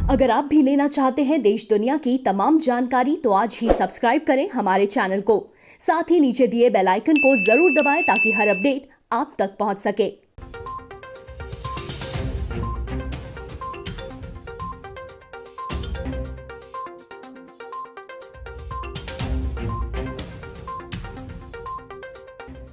अगर आप भी लेना चाहते हैं देश दुनिया की तमाम जानकारी तो आज ही सब्सक्राइब करें हमारे चैनल को। साथ ही नीचे दिए बेल आइकन को जरूर दबाएं ताकि हर अपडेट आप तक पहुंच सके।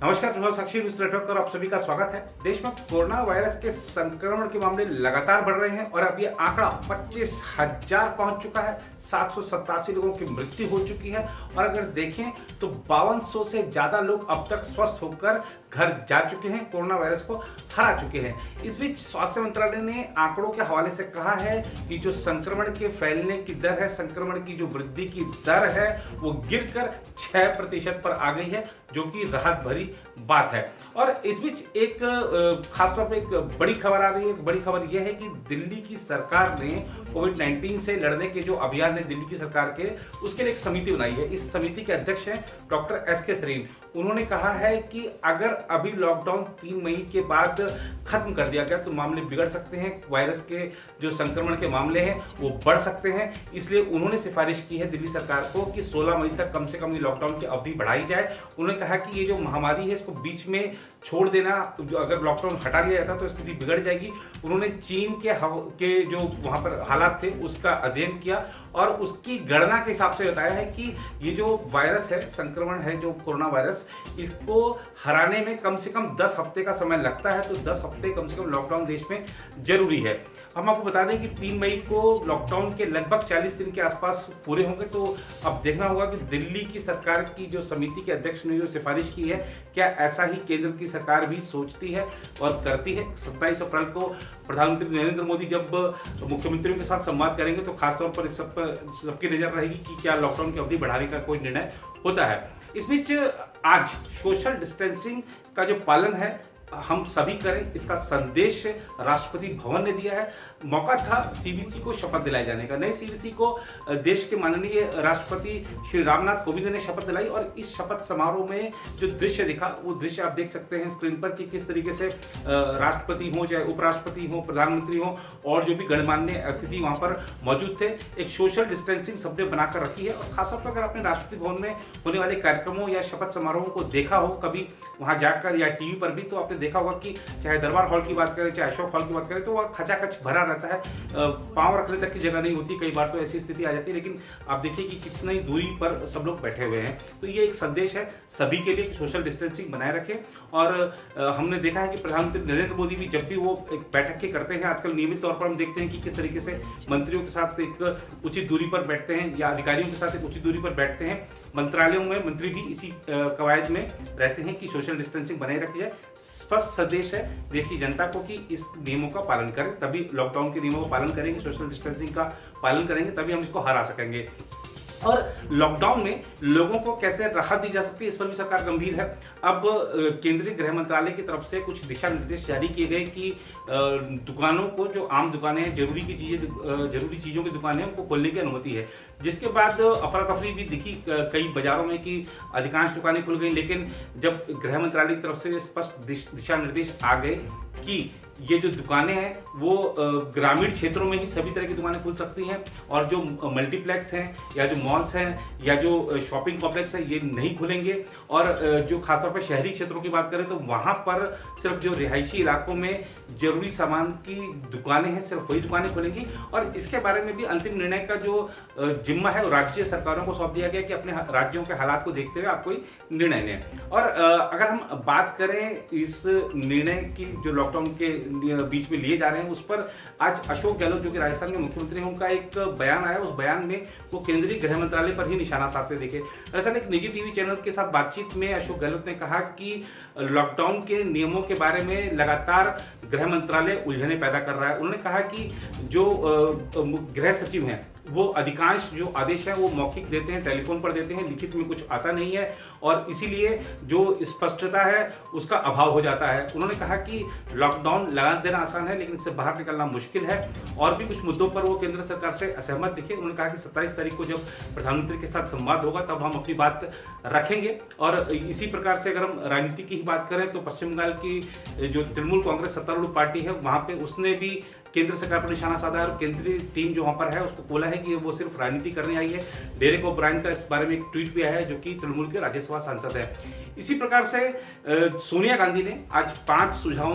नमस्कार, प्रभाव साक्षी न्यूज नेटवर्क पर आप सभी का स्वागत है। देश में कोरोना वायरस के संक्रमण के मामले लगातार बढ़ रहे हैं और अब ये आंकड़ा 25,000 पहुंच चुका है। 787 लोगों की मृत्यु हो चुकी है और अगर देखें तो 5200 से ज्यादा लोग अब तक स्वस्थ होकर घर जा चुके हैं, कोरोना वायरस को हरा चुके हैं। इस बीच स्वास्थ्य मंत्रालय ने आंकड़ों के हवाले से कहा है कि जो संक्रमण के फैलने की दर है, संक्रमण की जो वृद्धि की दर है, वो गिरकर 6% पर आ गई है, जो कि राहत भरी बात है। और इस बीच एक खासतौर पे एक बड़ी खबर आ रही है। बड़ी खबर यह है कि दिल्ली की सरकार ने कोविड-19 से लड़ने के जो अभियान है दिल्ली की सरकार के, उसके लिए एक समिति बनाई है। इस समिति के अध्यक्ष हैं डॉक्टर एस.के. सरीन। उन्होंने कहा है कि अगर अभी लॉकडाउन 3 मई के बाद खत्म कर दिया गया तो मामले बिगड़ सकते हैं, वायरस के जो संक्रमण के मामले हैं वो बढ़ सकते हैं। इसलिए उन्होंने सिफारिश की है दिल्ली सरकार को कि 16 मई तक कम से कम ये लॉकडाउन की अवधि बढ़ाई जाए। उन्होंने कहा कि ये जो महामारी है इसको बीच में छोड़ देना, अगर लॉकडाउन हटा लिया जाता तो स्थिति बिगड़ जाएगी। उन्होंने चीन के जो वहां पर हालात थे उसका अध्ययन किया और उसकी गणना के हिसाब से बताया है कि ये जो वायरस है, संक्रमण है जो कोरोना वायरस, इसको हराने में कम से कम 10 हफ्ते का समय लगता है। तो 10 हफ्ते कम से कम लॉकडाउन देश में जरूरी है। हम आपको बता दें कि 3 मई को लॉकडाउन के लगभग 40 दिन के आसपास पूरे होंगे। तो अब देखना होगा कि दिल्ली की सरकार की जो समिति के अध्यक्ष ने जो सिफारिश की है, क्या ऐसा ही केंद्र की सरकार भी सोचती है और करती है। 27 अप्रैल को प्रधानमंत्री नरेंद्र मोदी जब मुख्यमंत्रियों के साथ संवाद करेंगे तो खासतौर पर इस सब पर सबकी नजर रहेगी कि क्या लॉकडाउन की अवधि बढ़ाने का कोई निर्णय होता है। इस बीच आज सोशल डिस्टेंसिंग का जो पालन है हम सभी करें, इसका संदेश राष्ट्रपति भवन ने दिया है। मौका था सीबीसी को शपथ दिलाए जाने का। नए सीबीसी को देश के माननीय राष्ट्रपति श्री रामनाथ कोविंद ने शपथ दिलाई और इस शपथ समारोह में जो दृश्य दिखा वो दृश्य आप देख सकते हैं स्क्रीन पर कि किस तरीके से राष्ट्रपति हो, चाहे उपराष्ट्रपति हो, प्रधानमंत्री हो और जो भी गणमान्य अतिथि वहां पर मौजूद थे। एक सोशल डिस्टेंसिंग सबने बनाकर रखी है और खासतौर पर अगर आपने राष्ट्रपति भवन में होने वाले कार्यक्रमों या शपथ समारोहों को देखा हो कभी वहां जाकर या टीवी पर भी, तो आपने देखा होगा कि चाहे दरबार हॉल की बात करें, चाहे अशोक हॉल की बात करें, तो वह खचाखच भरा रहता है। पांव रखने तक की जगह नहीं होती, कई बार तो ऐसी स्थिति आ जाती है। लेकिन आप देखिए कि कितनी दूरी पर सब लोग बैठे हुए हैं। तो ये एक संदेश है सभी के लिए कि सोशल डिस्टेंसिंग बनाए रखें। और हमने देखा है कि प्रधानमंत्री नरेंद्र मोदी भी जब भी वो एक बैठक के करते हैं, आजकल नियमित तौर पर हम देखते हैं कि किस तरीके से मंत्रियों के साथ एक उचित दूरी पर बैठते हैं या अधिकारियों के साथ एक उचित दूरी पर बैठते हैं। मंत्रालयों में मंत्री भी इसी कवायद में रहते हैं कि सोशल डिस्टेंसिंग बनाए रखी जाए। स्पष्ट संदेश है देश की जनता को कि इस नियमों का पालन करें, तभी लॉकडाउन के नियमों का पालन करेंगे, सोशल डिस्टेंसिंग का पालन करेंगे, तभी हम इसको हरा सकेंगे। और लॉकडाउन में लोगों को कैसे राहत दी जा सकती है, इस पर भी सरकार गंभीर है। अब केंद्रीय गृह मंत्रालय की तरफ से कुछ दिशा निर्देश जारी किए गए कि दुकानों को, जो आम दुकानें हैं, जरूरी चीज़ों की दुकानें, उनको खोलने की अनुमति है। जिसके बाद अफरा तफरी भी दिखी कई बाजारों में कि अधिकांश दुकानें खुल गई। लेकिन जब गृह मंत्रालय की तरफ से स्पष्ट दिशा निर्देश आ गए कि ये जो दुकानें हैं वो ग्रामीण क्षेत्रों में ही सभी तरह की दुकानें खुल सकती हैं और जो मल्टीप्लेक्स हैं या जो मॉल्स हैं या जो शॉपिंग कॉम्प्लेक्स है ये नहीं खुलेंगे। और जो खासतौर पर शहरी क्षेत्रों की बात करें तो वहाँ पर सिर्फ जो रिहायशी इलाकों में जरूरी सामान की दुकानें हैं, सिर्फ वही दुकानें खुलेंगी। और इसके बारे में भी अंतिम निर्णय का जो जिम्मा है वो राज्य सरकारों को सौंप दिया गया कि अपने राज्यों के हालात को देखते हुए आप कोई निर्णय लें। और अगर हम बात करें इस निर्णय की जो लॉकडाउन के बीच में लिए जा रहे हैं, उस पर आज अशोक गहलोत जो कि राजस्थान के मुख्यमंत्री हैं, उनका एक बयान आया। उस बयान में वो केंद्रीय गृह मंत्रालय पर ही निशाना साधते दिखे। दरअसल एक निजी टीवी चैनल के साथ बातचीत में अशोक गहलोत ने कहा कि लॉकडाउन के नियमों के बारे में लगातार गृह मंत्रालय उलझने पैदा कर रहा है। उन्होंने कहा कि जो गृह सचिव हैं वो अधिकांश जो आदेश है वो मौखिक देते हैं, टेलीफोन पर देते हैं, लिखित में कुछ आता नहीं है और इसीलिए जो स्पष्टता है उसका अभाव हो जाता है। उन्होंने कहा कि लॉकडाउन लगा देना आसान है लेकिन इससे बाहर निकलना मुश्किल है। और भी कुछ मुद्दों पर वो केंद्र सरकार से असहमत दिखे। उन्होंने कहा कि 27 तारीख को जब प्रधानमंत्री के साथ संवाद होगा तब हम अपनी बात रखेंगे। और इसी प्रकार से अगर हम राजनीति की ही बात करें तो पश्चिम बंगाल की जो तृणमूल कांग्रेस सत्तारूढ़ पार्टी है वहाँ पे उसने भी केंद्र सरकार पर निशाना साधा है और केंद्रीय टीम जो वहां पर है उसको बोला है कि वो सिर्फ राजनीति करने आई है। डेरेक ओब्रायन का इस बारे में एक ट्वीट भी आया है, जो कि तृणमूल के राज्यसभा सांसद है। इसी प्रकार से सोनिया गांधी ने आज 5 सुझाव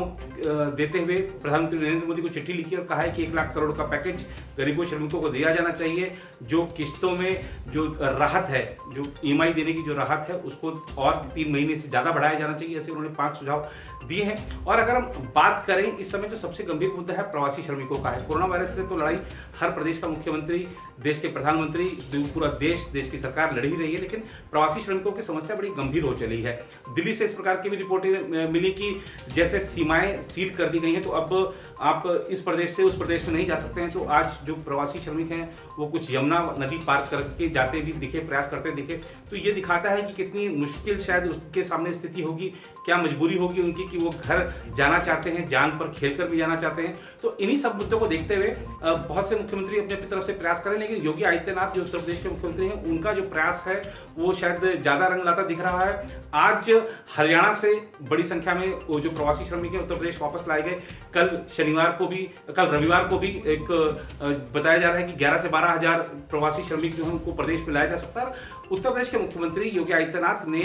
देते हुए प्रधानमंत्री नरेंद्र मोदी को चिट्ठी लिखी और कहा है कि 1 लाख करोड़ का पैकेज गरीबों श्रमिकों को दिया जाना चाहिए। जो किस्तों में जो राहत है, जो EMI देने की जो राहत है, उसको और 3 महीने से ज्यादा बढ़ाया जाना चाहिए। ऐसे उन्होंने 5 सुझाव दिए हैं। और अगर हम बात करें, इस समय जो सबसे गंभीर मुद्दा है प्रवासी श्रमिकों का है। कोरोना वायरस से तो लड़ाई हर प्रदेश का मुख्यमंत्री, देश के प्रधानमंत्री, पूरा देश की सरकार लड़ ही रही है, लेकिन प्रवासी श्रमिकों की समस्या बड़ी गंभीर हो चली है। दिल्ली से इस प्रकार की भी रिपोर्टें मिली कि जैसे सीमाएं सील कर दी गई हैं, तो अब आप इस प्रदेश से उस प्रदेश में नहीं जा सकते हैं। तो आज जो प्रवासी श्रमिक हैं वो कुछ यमुना नदी पार करके जाते भी दिखे, प्रयास करते दिखे। तो ये दिखाता है कि कितनी मुश्किल शायद उसके सामने स्थिति होगी, क्या मजबूरी होगी उनकी कि वो घर जाना चाहते हैं, जान पर खेलकर भी जाना चाहते हैं। तो इन्हीं सब मुद्दों को देखते हुए बहुत से मुख्यमंत्री अपनी तरफ से प्रयास करें, लेकिन योगी आदित्यनाथ जो उत्तर प्रदेश के मुख्यमंत्री हैं, उनका जो प्रयास है वो शायद ज्यादा रंग लाता दिख रहा है। आज हरियाणा से बड़ी संख्या में वो जो प्रवासी श्रमिक हैं उत्तर प्रदेश वापस लाए गए। कल रविवार को भी एक बताया जा रहा है कि 11 से 12 हजार प्रवासी श्रमिक जो हैं उनको प्रदेश में लाया जा सकता है। उत्तर प्रदेश के मुख्यमंत्री योगी आदित्यनाथ ने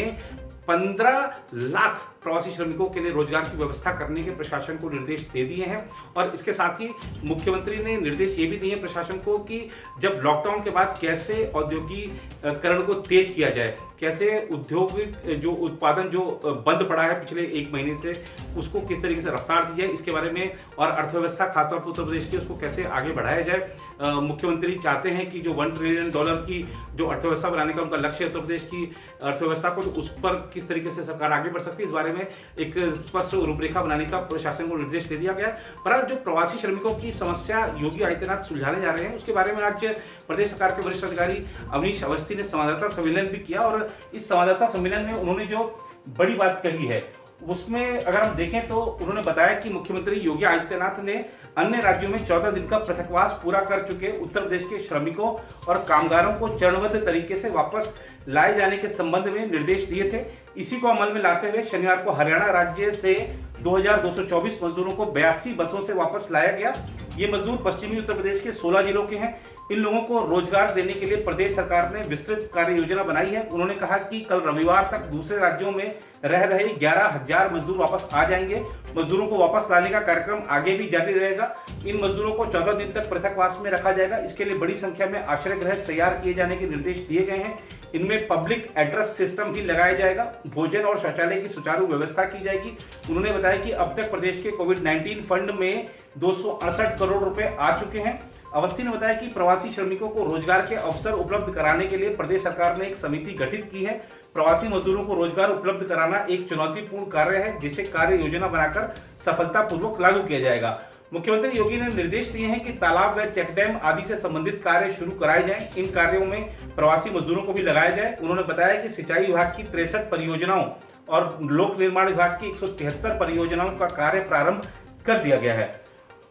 15 लाख प्रवासी श्रमिकों के लिए रोजगार की व्यवस्था करने के प्रशासन को निर्देश दे दिए हैं। और इसके साथ ही मुख्यमंत्री ने निर्देश ये भी दिए हैं प्रशासन को कि जब लॉकडाउन के बाद कैसे औद्योगिकरण को तेज किया जाए, कैसे औद्योगिक जो उत्पादन जो बंद पड़ा है पिछले 1 महीने से, उसको किस तरीके से रफ्तार दी जाए, इसके बारे में, और अर्थव्यवस्था खासतौर पर उत्तर प्रदेश की उसको कैसे आगे बढ़ाया जाए। मुख्यमंत्री चाहते हैं कि जो $1 ट्रिलियन की जो अर्थव्यवस्था बनाने का उनका लक्ष्य है उत्तर प्रदेश की अर्थव्यवस्था को, तो उस पर किस तरीके से सरकार आगे बढ़ सकती है, इस बारे में एक स्पष्ट रूपरेखा बनाने का प्रशासन को निर्देश दे दिया गया। पर जो प्रवासी श्रमिकों की समस्या योगी आदित्यनाथ सुलझाने जा रहे हैं, उसके बारे में आज प्रदेश सरकार के वरिष्ठ अधिकारी अवनीश अवस्थी ने संवाददाता सम्मेलन भी किया। और इस संवाददाता सम्मेलन में उन्होंने जो बड़ी बात कही है उसमें अगर हम देखें तो उन्होंने बताया कि मुख्यमंत्री योगी आदित्यनाथ ने अन्य राज्यों में 14 दिन का पृथकवास पूरा कर चुके उत्तर प्रदेश के श्रमिकों और कामगारों को चरणबद्ध तरीके से वापस लाए जाने के संबंध में निर्देश दिए थे। इसी को अमल में लाते हुए शनिवार को हरियाणा राज्य से 2224 मजदूरों को 82 बसों से वापस लाया गया। ये मजदूर पश्चिमी उत्तर प्रदेश के 16 जिलों के हैं। इन लोगों को रोजगार देने के लिए प्रदेश सरकार ने विस्तृत कार्य योजना बनाई है। उन्होंने कहा कि कल रविवार तक दूसरे राज्यों में रह रहे 11,000 मजदूर वापस आ जाएंगे। मजदूरों को वापस लाने का कार्यक्रम आगे भी जारी रहेगा। इन मजदूरों को 14 दिन तक पृथकवास में रखा जाएगा। इसके लिए बड़ी संख्या में आश्रय गृह तैयार किए जाने के निर्देश दिए गए हैं। इनमें पब्लिक एड्रेस सिस्टम भी लगाया जाएगा। भोजन और शौचालय की सुचारू व्यवस्था की जाएगी। उन्होंने बताया कि अब तक प्रदेश के कोविड-19 फंड में 268 करोड़ रुपए आ चुके हैं। अवस्थी ने बताया कि प्रवासी श्रमिकों को रोजगार के अवसर उपलब्ध कराने के लिए प्रदेश सरकार ने एक समिति गठित की है। प्रवासी मजदूरों को रोजगार उपलब्ध कराना एक चुनौतीपूर्ण कार्य है, जिसे कार्य योजना बनाकर सफलतापूर्वक लागू किया जाएगा। मुख्यमंत्री योगी ने निर्देश दिए हैं कि तालाब व चेकडैम आदि से संबंधित कार्य शुरू कराए जाएं। इन कार्यों में प्रवासी मजदूरों को भी लगाया जाए। उन्होंने बताया कि सिंचाई विभाग की 63 परियोजनाओं और लोक निर्माण विभाग की 173 परियोजनाओं का कार्य प्रारंभ कर दिया गया है।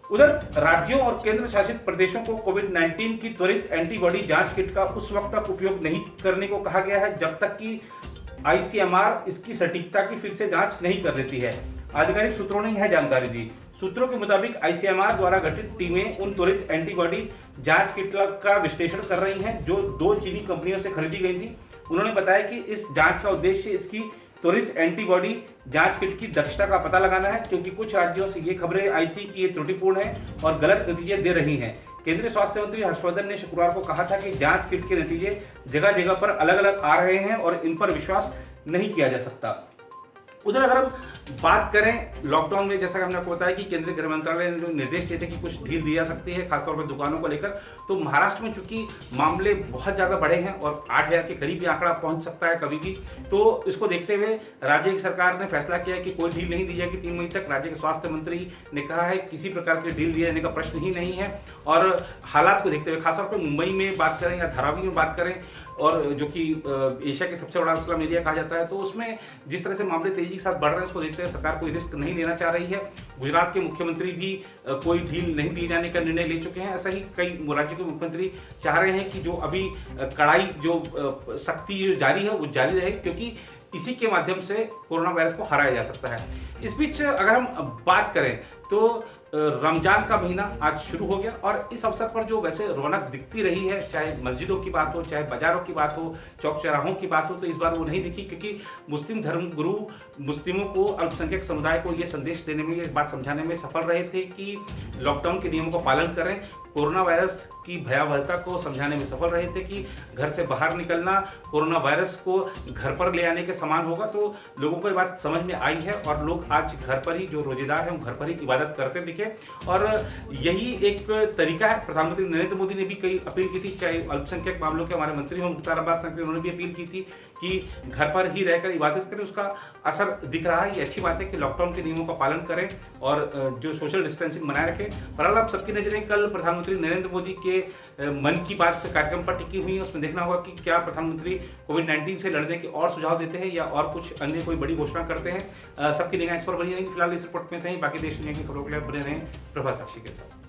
उधर राज्यों और केंद्र शासित प्रदेशों को कोविड-19 की त्वरित एंटीबॉडी जांच किट का उस वक्त तक उपयोग नहीं करने को कहा गया है जब तक कि ICMR इसकी सटीकता की फिर से जांच नहीं कर लेती है। आधिकारिक सूत्रों ने यह जानकारी दी। सूत्रों के मुताबिक ICMR द्वारा गठित टीमें उन त्वरित एंटीबॉडी जांच किट का विश्लेषण कर रही हैं जो 2 चीनी कंपनियों से खरीदी गई थी। उन्होंने बताया कि इस जांच का उद्देश्य इसकी त्वरित एंटीबॉडी जांच किट की दक्षता का पता लगाना है, क्योंकि कुछ राज्यों से ये खबरें आई थी कि ये त्रुटिपूर्ण है और गलत नतीजे दे रही हैं। केंद्रीय स्वास्थ्य मंत्री हर्षवर्धन ने शुक्रवार को कहा था कि जांच किट के नतीजे जगह जगह पर अलग अलग आ रहे हैं और इन पर विश्वास नहीं किया जा सकता। उधर अगर हम बात करें लॉकडाउन में, जैसा कि हमने आपको बताया कि केंद्रीय गृह मंत्रालय ने जो निर्देश दिए थे कि कुछ ढील दी जा सकती है खासतौर पर दुकानों को लेकर, तो महाराष्ट्र में चूंकि मामले बहुत ज्यादा बढ़े हैं और 8,000 के करीब भी आंकड़ा पहुंच सकता है कभी भी, तो इसको देखते हुए राज्य की सरकार ने फैसला किया है कि कोई ढील नहीं दी जाएगी 3 मई तक। राज्य के स्वास्थ्य मंत्री ने कहा है किसी प्रकार की ढील दिए जाने का प्रश्न ही नहीं है। और हालात को देखते हुए खासतौर पर मुंबई में बात करें या धारावी में बात करें, और जो कि एशिया के सबसे बड़ा स्लम एरिया कहा जाता है, तो उसमें जिस तरह से मामले तेजी के साथ बढ़ रहे हैं उसको देखते हुए सरकार कोई रिस्क नहीं लेना चाह रही है। गुजरात के मुख्यमंत्री भी कोई ढील नहीं दिए जाने का निर्णय ले चुके हैं। ऐसा ही कई राज्यों के मुख्यमंत्री चाह रहे हैं कि जो अभी कड़ाई जो सख्ती जो जारी है वो जारी रहे, क्योंकि इसी के माध्यम से कोरोना वायरस को हराया जा सकता है। इस बीच अगर हम बात करें तो रमजान का महीना आज शुरू हो गया और इस अवसर पर जो वैसे रौनक दिखती रही है, चाहे मस्जिदों की बात हो, चाहे बाजारों की बात हो, चौक चौराहों की बात हो, तो इस बार वो नहीं दिखी, क्योंकि मुस्लिम धर्मगुरु मुस्लिमों को, अल्पसंख्यक समुदाय को ये संदेश देने में, ये बात समझाने में सफल रहे थे कि लॉकडाउन के नियमों का पालन करें। कोरोना वायरस की भयावहता को समझाने में सफल रहे थे कि घर से बाहर निकलना कोरोना वायरस को घर पर ले आने के समान होगा। तो लोगों को ये बात समझ में आई है और लोग आज घर पर ही, जो रोजेदार हैं, घर पर ही इबादत करते दिखे और यही एक तरीका है। प्रधानमंत्री नरेंद्र मोदी ने भी कई अपील की थी, चाहे अल्पसंख्यक मामलों के हमारे मंत्री हों मुख्तार अब्बास नकवी, उन्होंने भी अपील की थी कि घर पर ही रहकर इबादत करें। उसका असर दिख रहा है। ये अच्छी बात है कि लॉकडाउन के नियमों का पालन करें और जो सोशल डिस्टेंसिंग बनाए रखें। बहरहाल आप सबकी नजरें कल प्रधानमंत्री नरेंद्र मोदी के मन की बात कार्यक्रम पर टिकी हुई है। उसमें देखना होगा कि क्या प्रधानमंत्री कोविड-19 से लड़ने के और सुझाव देते हैं या और कुछ अन्य कोई बड़ी घोषणा करते हैं। सबकी निगाह इस पर बनी रहेंगी। फिलहाल इस रिपोर्ट में थे, बाकी देश दुनिया की खबरों के लिए बने रहें प्रभा साक्षी के साथ।